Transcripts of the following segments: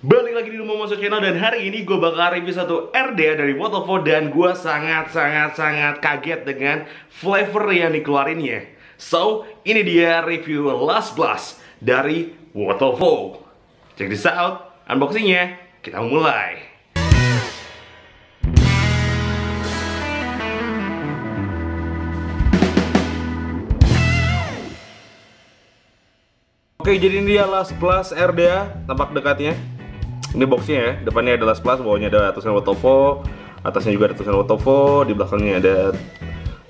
Balik lagi di Rumah Monster Channel, dan hari ini gue bakal review satu RDA dari Waterfall. Dan gue sangat kaget dengan flavor yang dikeluarinnya. So, ini dia review Last Blast dari Waterfall. Check this out, unboxingnya, kita mulai. Oke, jadi ini dia Last Blast RDA, tampak dekatnya. Ini boxnya ya, depannya ada Last Blast, bawahnya ada tulisan Waterfall, atasnya juga ada tulisan Waterfall, di belakangnya ada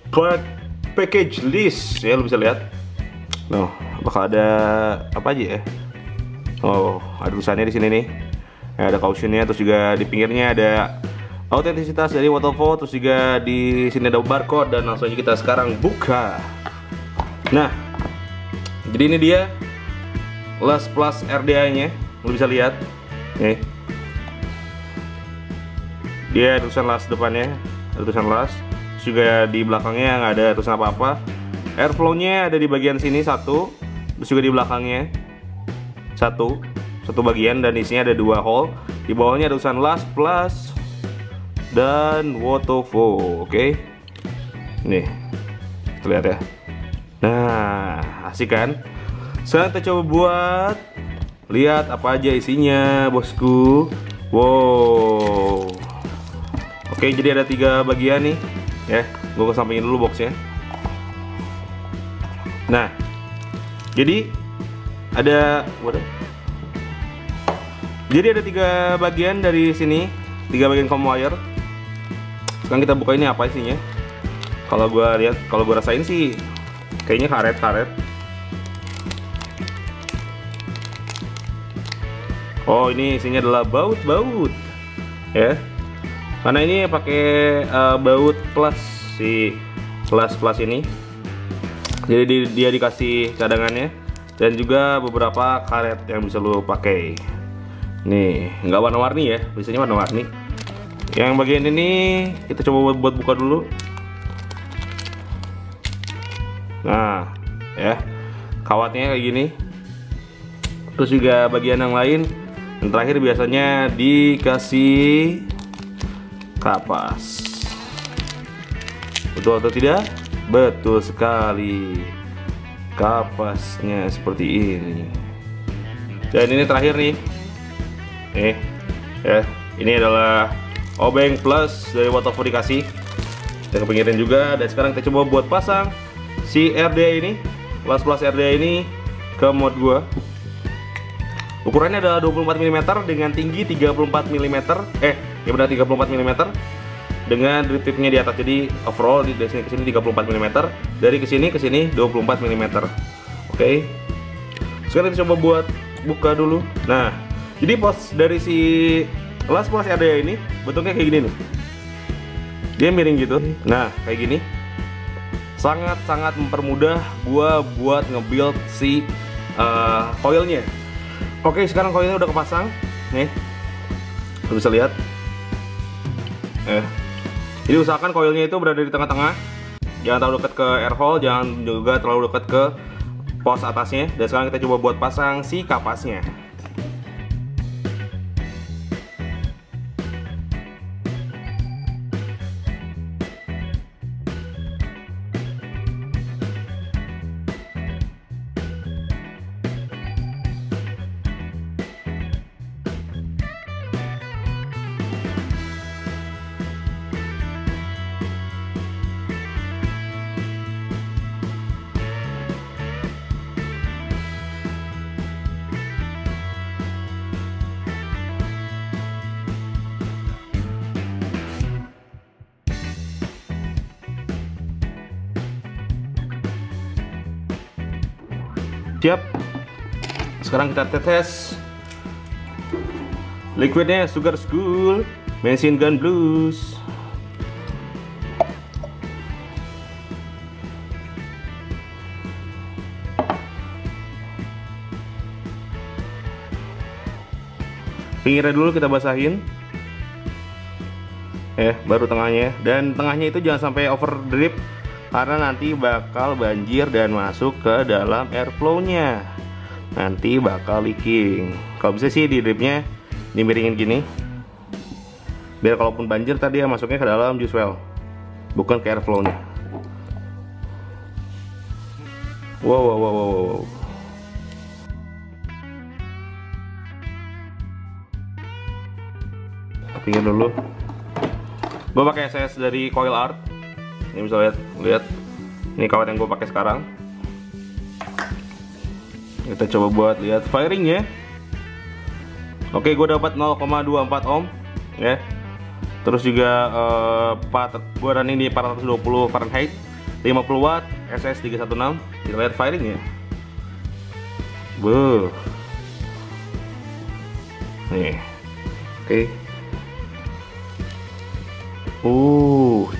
product package list ya, lu bisa lihat. Nah, bakal ada apa aja ya? Oh, ada tulisannya di sini nih. Ya, ada cautionnya, terus juga di pinggirnya ada autentisitas dari Waterfall, terus juga di sini ada barcode, dan langsung aja kita sekarang buka. Nah, jadi ini dia Last Blast RDA-nya, lu bisa lihat. Nih, dia ada tulisan Last depannya, ada tulisan Last. Terus juga di belakangnya nggak ada tulisan apa-apa. Airflow-nya ada di bagian sini satu, terus juga di belakangnya satu bagian, dan isinya ada dua hole. Di bawahnya ada tulisan Last Blast dan Waterfall. Oke, nih, kita lihat ya. Nah, asik kan? Sekarang kita coba buat lihat apa aja isinya, bosku. Wow. Oke, jadi ada 3 bagian nih ya. Gue kesampingin dulu boxnya. Nah, jadi ada Jadi ada 3 bagian dari sini, 3 bagian comb wire. Sekarang kita buka, ini apa isinya. Kalau gue lihat, kalau gue rasain sih kayaknya karet. Oh, ini isinya adalah baut ya. Karena ini pakai baut plus, si plus ini. Jadi dia dikasih cadangannya, dan juga beberapa karet yang bisa lo pakai. Nih, nggak warna-warni ya, biasanya warna-warni. Yang bagian ini kita coba buat buka dulu. Nah, ya, kawatnya kayak gini. Terus juga bagian yang lain. Dan terakhir biasanya dikasih kapas. Betul atau tidak? Betul sekali. Kapasnya seperti ini. Dan ini terakhir nih. Ya, ini adalah obeng plus dari Waterfall dikasih. Dan kepinggiran juga. Dan sekarang kita coba buat pasang si RDA ini, Last Blast RDA ini ke mod gua. Ukurannya adalah 24 mm dengan tinggi 34 mm. Ya benar, 34 mm. Dengan drip tipnya di atas. Jadi overall dari sini ke sini 34 mm. Dari ke sini 24 mm. Oke. Sekarang kita coba buat buka dulu. Nah, jadi pos dari si Last Blast RDA ini bentuknya kayak gini nih. Dia miring gitu. Nah, kayak gini. Sangat mempermudah gua buat nge-build si coilnya. Oke, sekarang koilnya udah kepasang. Nih, lu bisa lihat. Jadi usahakan koilnya itu berada di tengah-tengah. Jangan terlalu dekat ke air hole, jangan juga terlalu dekat ke pos atasnya. Dan sekarang kita coba buat pasang si kapasnya. Siap. Sekarang kita tetes liquidnya, Sugar School Machine Gun Blues. Pinggirnya dulu kita basahin. Baru tengahnya. Dan tengahnya itu jangan sampai over drip, karena nanti bakal banjir dan masuk ke dalam airflow-nya. Nanti bakal leaking. Kalau bisa sih di dripnya dimiringin gini, biar kalaupun banjir tadi ya masuknya ke dalam juice well, bukan ke airflow nya. Wow. Pinggir dulu. Gue pakai SS dari Coil Art. Ini bisa lihat. Ini kawat yang gue pakai sekarang. Kita coba buat lihat firingnya. Oke, gue dapat 0,24 ohm, ya. Terus juga gue running di 420 Fahrenheit, 50 watt, SS 316. Kita lihat firingnya. Nih, oke.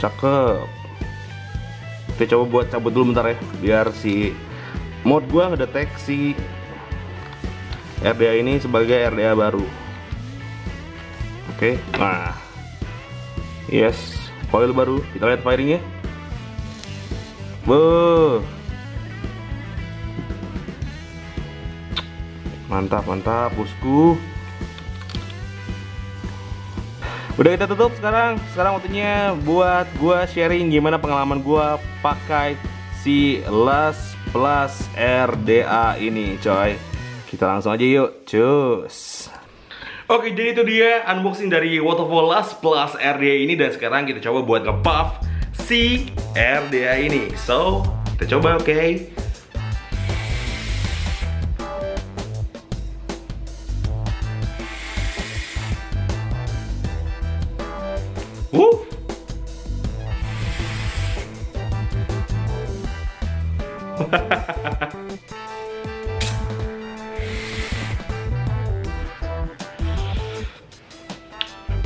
Cakep. Kita coba buat cabut dulu bentar ya, biar si mod gua ngedeteksi RDA ini sebagai RDA baru. Oke, nah, yes, coil baru. Kita lihat firingnya. Mantap, bosku. Udah, kita tutup sekarang. Sekarang waktunya buat gua sharing gimana pengalaman gua pakai si LAS Plus RDA ini, coy. Kita langsung aja yuk, cus. Oke, jadi itu dia unboxing dari Waterfall LAS Plus RDA ini, dan sekarang kita coba buat nge-puff si RDA ini. So, kita coba, oke.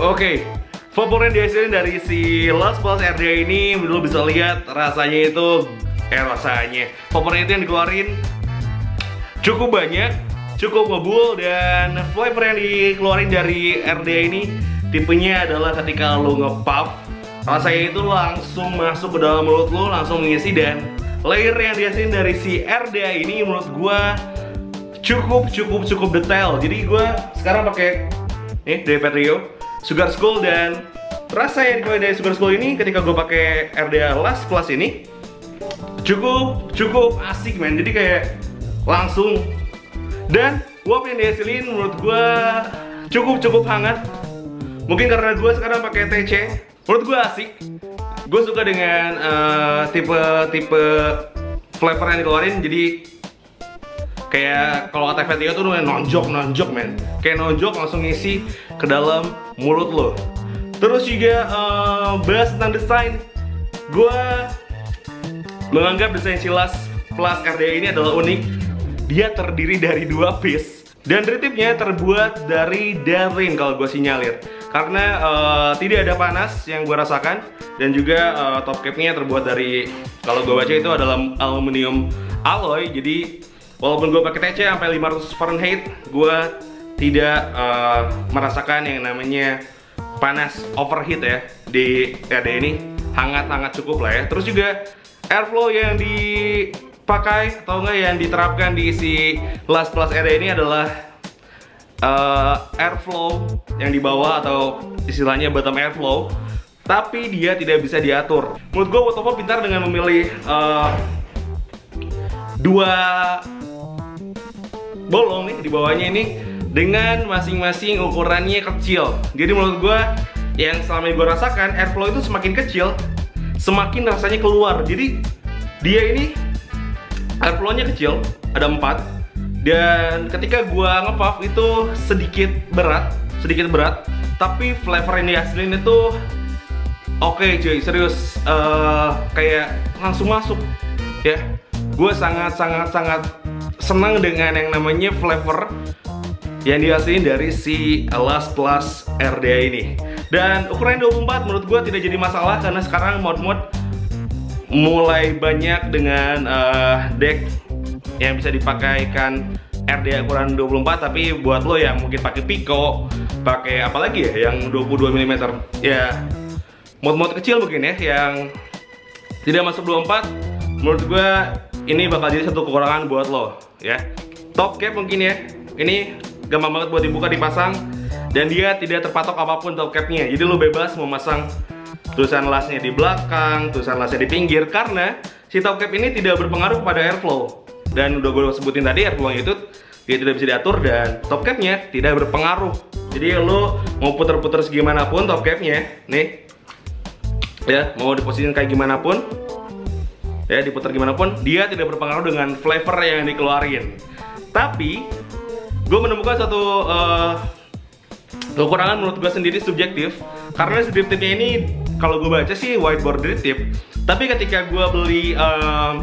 Oke, vapor yang dihasilkan dari si LAS Plus RDA ini, lu bisa lihat rasanya itu, vapornya itu yang dikeluarin cukup banyak, cukup ngebul, dan flavor yang dikeluarin dari RDA ini tipenya adalah ketika lu nge-puff, rasanya itu langsung masuk ke dalam mulut lu, langsung mengisi, dan layer yang dihasilkan dari si RDA ini menurut gua cukup detail. Jadi gua sekarang pakai nih dari Petrio Sugar Skull, dan rasa yang dikeluarin dari Sugar Skull ini ketika gue pakai RDA LAS Plus ini cukup asik, men. Jadi kayak langsung, dan uap yang dihasilin menurut gue cukup hangat. Mungkin karena gue sekarang pakai TC, menurut gue asik. Gue suka dengan tipe flavor yang dikeluarin. Jadi kayak kalau kata Petrio tuh nonjok, men. Kayak nonjok, langsung ngisi ke dalam mulut lo. Terus juga bahas tentang desain, gue menganggap desain si LAS Plus RDA ini adalah unik. Dia terdiri dari 2 piece, dan retipnya terbuat dari Darwin kalau gue sinyalir, karena tidak ada panas yang gue rasakan, dan juga top capnya terbuat dari, kalau gue baca itu adalah aluminium alloy. Jadi walaupun gue pakai TC sampai 500 Fahrenheit, gue tidak merasakan yang namanya panas overheat ya di RDA ini. Hangat cukup lah ya. Terus juga airflow yang dipakai atau enggak yang diterapkan di si LAS Plus RDA ini adalah airflow yang di bawah, atau istilahnya bottom airflow, tapi dia tidak bisa diatur. Menurut gue Waterfall pintar dengan memilih 2 bolong nih di bawahnya ini, dengan masing-masing ukurannya kecil. Jadi menurut gue, yang selama ini gue rasakan, airflow itu semakin kecil, semakin rasanya keluar. Jadi dia ini airflow-nya kecil, ada 4, dan ketika gue nge-puff itu sedikit berat, tapi flavor yang dihasilin itu oke, cuy, serius, kayak langsung masuk ya. Gue sangat senang dengan yang namanya flavor yang dihasilin dari si LAS Plus RDA ini. Dan ukuran 24 menurut gue tidak jadi masalah, karena sekarang mod-mod mulai banyak dengan deck yang bisa dipakaikan RDA ukuran 24. Tapi buat lo yang mungkin pakai Pico, pakai apa lagi ya, yang 22 mm ya, mod-mod kecil mungkin ya, yang tidak masuk 24, menurut gue ini bakal jadi satu kekurangan buat lo ya. Top cap mungkin ya, ini gampang banget buat dibuka, dipasang, Dan dia tidak terpatok apapun top capnya. Jadi lo bebas mau masang tulisan lasnya di belakang, tulisan lasnya di pinggir, karena si top cap ini tidak berpengaruh pada airflow. Dan udah gue sebutin tadi, airflow-nya itu dia tidak bisa diatur dan top capnya tidak berpengaruh. Jadi lo mau puter-puter segimana pun top capnya, nih ya, mau diposisiin kayak gimana pun, ya diputar gimana pun, dia tidak berpengaruh dengan flavor yang dikeluarin. Tapi gue menemukan satu kekurangan menurut gue sendiri subjektif, karena si drip tipnya ini kalau gue baca sih whiteboard drip tip, tapi ketika gue beli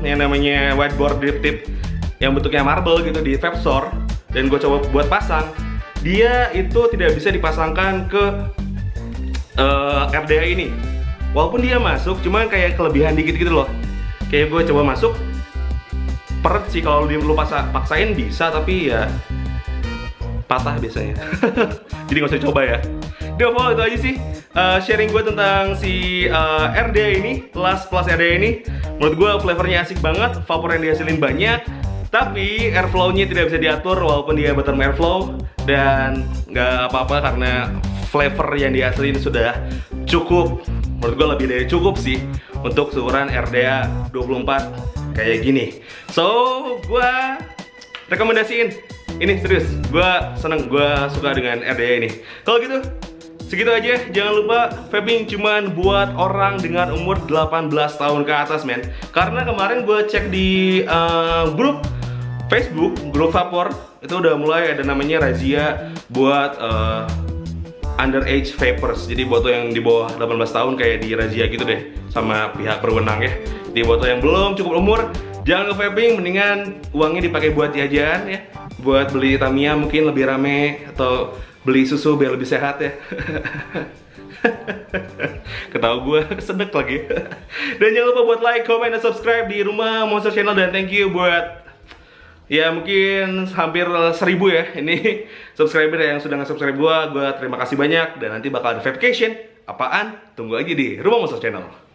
yang namanya whiteboard drip tip yang bentuknya marble gitu di vape store dan gue coba buat pasang, dia itu tidak bisa dipasangkan ke RDA ini. Walaupun dia masuk, cuma kayak kelebihan dikit gitu loh. Kayak gue coba masuk, peret sih kalau lu paksain bisa, tapi ya patah biasanya. Jadi nggak usah coba ya. Udah, follow itu aja sih sharing gue tentang si RDA ini, Last Plus RDA ini. Menurut gue flavornya asik banget, vapor yang dihasilin banyak, tapi airflow-nya tidak bisa diatur walaupun dia bottom airflow, dan nggak apa-apa karena flavor yang dihasilin sudah cukup. Menurut gue lebih dari cukup sih untuk ukuran RDA 24 kayak gini. So, gue rekomendasiin ini, serius. Gue seneng, gue suka dengan RDA ini. Kalau gitu, segitu aja. Jangan lupa, vaping cuman buat orang dengan umur 18 tahun ke atas, men. Karena kemarin gue cek di grup Facebook, grup Vapor, itu udah mulai ada namanya razia buat underage vapers. Jadi buat lo yang di bawah 18 tahun kayak di razia gitu deh sama pihak berwenang ya. Jadi buat lo yang belum cukup umur, jangan nge-vaping, mendingan uangnya dipakai buat jajan ya. Buat beli Tamiya mungkin lebih rame, atau beli susu biar lebih sehat ya. Ketawa gue kesedek lagi. Dan jangan lupa buat like, comment, dan subscribe di Rumah Monster Channel. Dan thank you buat ya mungkin hampir 1000 ya ini subscriber yang sudah nge-subscribe gue terima kasih banyak. Dan nanti bakal ada verification apaan, tunggu aja di Rumah Monster Channel.